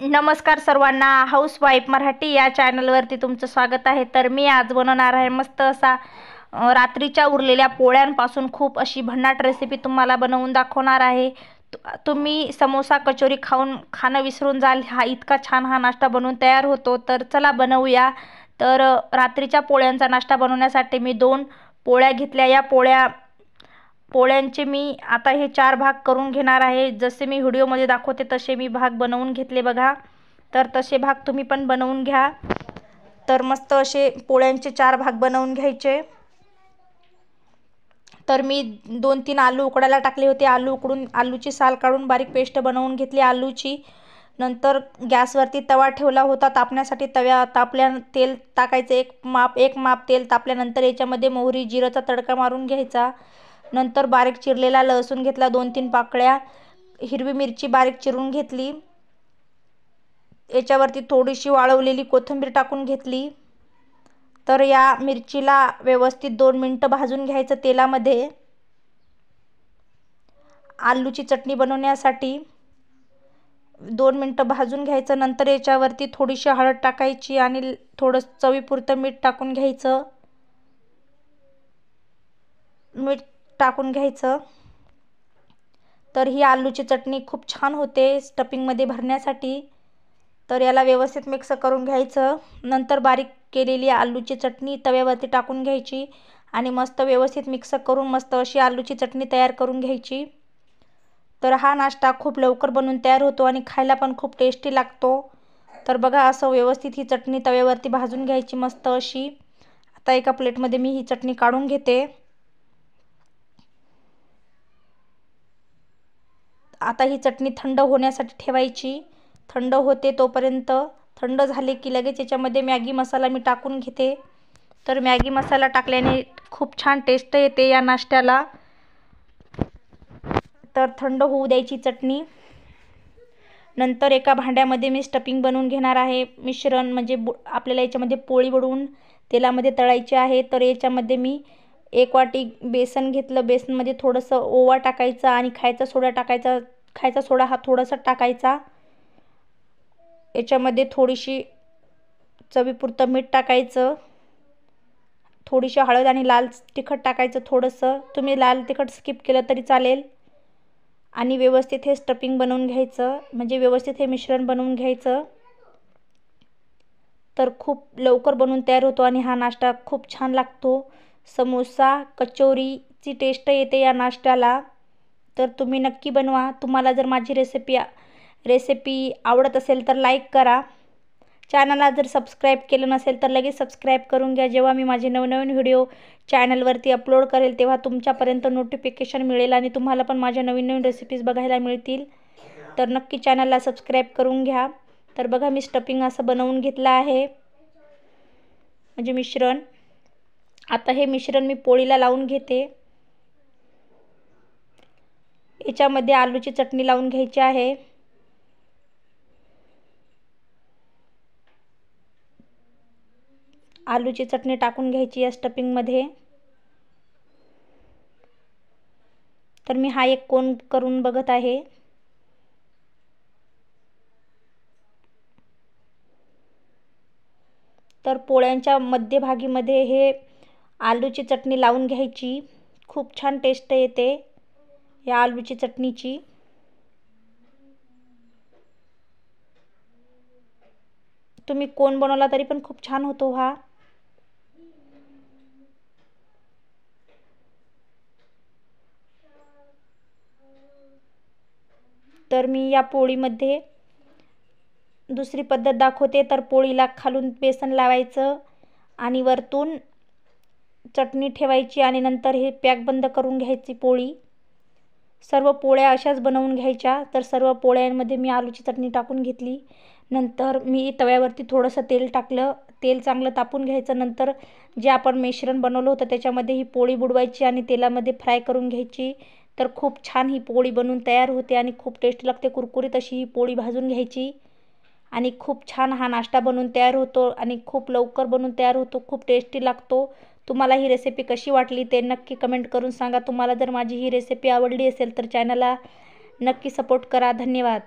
नमस्कार सर्वांना, हाऊसवाईफ मराठी या चॅनलवरती तुमचं स्वागत आहे। तर मी आज बनवणार आहे मस्त असा रात्रीच्या उरलेल्या पोळ्यांपासून खूप अशी भन्नाट रेसिपी तुम्हाला बनवून दाखवणार आहे। तुम्ही समोसा कचोरी खाणं विसरून जाल, हा इतका छान हा नाश्ता बनवून तयार होतो। तर चला बनवूया। तर रात्रीच्या पोळ्यांचा नाश्ता बनवण्यासाठी मी 2 पोळ्या घेतल्या। या पोळ्यांचे मी आता हे 4 भाग करून घेणार आहे। जसे मी व्हिडिओमध्ये दाखवते तसे मी भाग बनवून घेतले बघा। तर तसे भाग तुम्ही पण बनवून घ्या। तर मस्त असे पोळ्यांचे 4 भाग बनवून घ्यायचे। तर मी 2-3 आलू उकडायला टाकले होते। आलू उकडून आलूची साल काढून बारीक पेस्ट बनवून घेतली आलूची। नंतर गॅसवरती तवा ठेवला होता तापण्यासाठी। तेल टाकायचं, एक माप तेल तापल्यानंतर याच्यामध्ये मोहरी जिराचा तडका मारून घ्यायचा। नंतर बारीक चिरलेला लसूण घेतला, 2-3 पाकळ्या, हिरवी मिरची बारीक चिरून घेतली। याच्यावरती थोडीशी वाळवलेली कोथिंबीर टाकून घेतली। तर या मिरचीला व्यवस्थित 2 मिनिटं भाजून घ्यायचं तेलामध्ये। आलूची चटणी बनवण्यासाठी 2 मिनिटं भाजून घ्यायचं। नंतर याच्यावरती थोडीशी हळद टाकायची आणि थोडं चवीपुरतं मीठ टाकून घ्यायचं। तर ही आलूची चटणी खूप छान होते स्टफिंगमध्ये भरण्यासाठी। तर याला व्यवस्थित मिक्स करून घ्यायचं। नंतर बारीक केलेली आलूची चटणी तव्यावरती टाकून घ्यायची आणि मस्त व्यवस्थित मिक्स करून मस्त अशी आलूची चटणी तयार करून घ्यायची। तर हा नाश्ता खूप लवकर बनून तयार होतो आणि खायला पण खूप टेस्टी लागतो। तर बघा, असं व्यवस्थित ही चटणी तव्यावरती भाजून घ्यायची मस्त अशी। आता एका प्लेटमध्ये मी ही चटणी काढून घेते। आता ही चटणी थंड होण्यासाठी ठेवायची। थंड होते तोपर्यंत, थंड झाले की लगेच याच्यामध्ये मॅगी मसाला मी टाकून घेते। तर मॅगी मसाला टाकल्याने खूप छान टेस्ट येते या नाश्त्याला। तर थंड होऊ द्यायची चटणी। नंतर एका भांड्यामध्ये मी स्टफिंग बनवून घेणार आहे। मिश्रण म्हणजे आपल्याला याच्यामध्ये पोळी बुडवून तेलामध्ये तळायची आहे। तर याच्यामध्ये मी 1 वाटी बेसन घेतलं। बेसनमध्ये थोडंसं ओवा टाकायचा आणि खायचा सोडा टाकायचा। खायचा सोडा हा थोडासा टाकायचा। याच्यामध्ये थोडीशी चवीपुरतं मीठ टाकायचं, थोडीशी हळद आणि लाल तिखट टाकायचं थोडंसं। तुम्ही लाल तिखट स्किप केलं तरी चालेल। आणि व्यवस्थित हे स्टफिंग बनवून घ्यायचं, म्हणजे व्यवस्थित हे मिश्रण बनवून घ्यायचं। तर खूप लवकर बनवून तयार होतो आणि हा नाश्ता खूप छान लागतो। समोसा कचोरीची टेस्ट येते या नाश्त्याला। तर तुम्ही नक्की बनवा। तुम्हाला जर माझी रेसिपी आवडत असेल तर लाईक करा। चॅनलला जर सबस्क्राईब केलं नसेल तर लगेच सबस्क्राईब करून घ्या। जेव्हा मी माझे नवनवीन व्हिडिओ चॅनलवरती अपलोड करेल तेव्हा तुमच्यापर्यंत नोटिफिकेशन मिळेल आणि तुम्हाला पण माझ्या नवीन रेसिपीज बघायला मिळतील। तर नक्की चॅनलला सबस्क्राईब करून घ्या। तर बघा, मी स्टफिंग असं बनवून घेतलं आहे, म्हणजे मिश्रण। आता हे मिश्रण मी पोळीला लावून घेते। याच्यामध्ये आलूची चटणी लावून घ्यायची आहे। आलूची चटणी टाकून घ्यायची या स्टफिंगमध्ये। तर मी हा एक कोन करून बघत आहे। तर पोळ्यांच्या मध्यभागीमध्ये हे आलूची चटणी लावून घ्यायची। खूप छान टेस्ट येते या आलूची चटणीची। तुम्ही कोन बनवला तरी पण खूप छान होतो हा। तर मी या पोळीमध्ये दुसरी पद्धत दाखवते। तर पोळीला खालून बेसन लावायचं आणि वरतून चटणी ठेवायची आणि नंतर हे पॅक बंद करून घ्यायची पोळी। सर्व पोळ्या अशाच बनवून घ्यायच्या। तर सर्व पोळ्यांमध्ये मी आलूची चटणी टाकून घेतली। नंतर मी तव्यावरती थोडंसं तेल टाकलं। तेल चांगलं तापून घ्यायचं। नंतर जे आपण मिश्रण बनवलं होतं त्याच्यामध्ये ही पोळी बुडवायची आणि तेलामध्ये फ्राय करून घ्यायची। तर खूप छान ही पोळी बनवून तयार होते आणि खूप टेस्टी लागते। कुरकुरीत अशी ही पोळी भाजून घ्यायची आणि खूप छान हा नाश्ता बनवून तयार होतो आणि खूप लवकर बनवून तयार होतो। खूप टेस्टी लागतो। तुम्हाला ही रेसिपी कशी वाटली ते नक्की कमेंट करून सांगा। तुम्हाला जर माझी ही रेसिपी आवडली असेल तर चॅनलला नक्की सपोर्ट करा। धन्यवाद।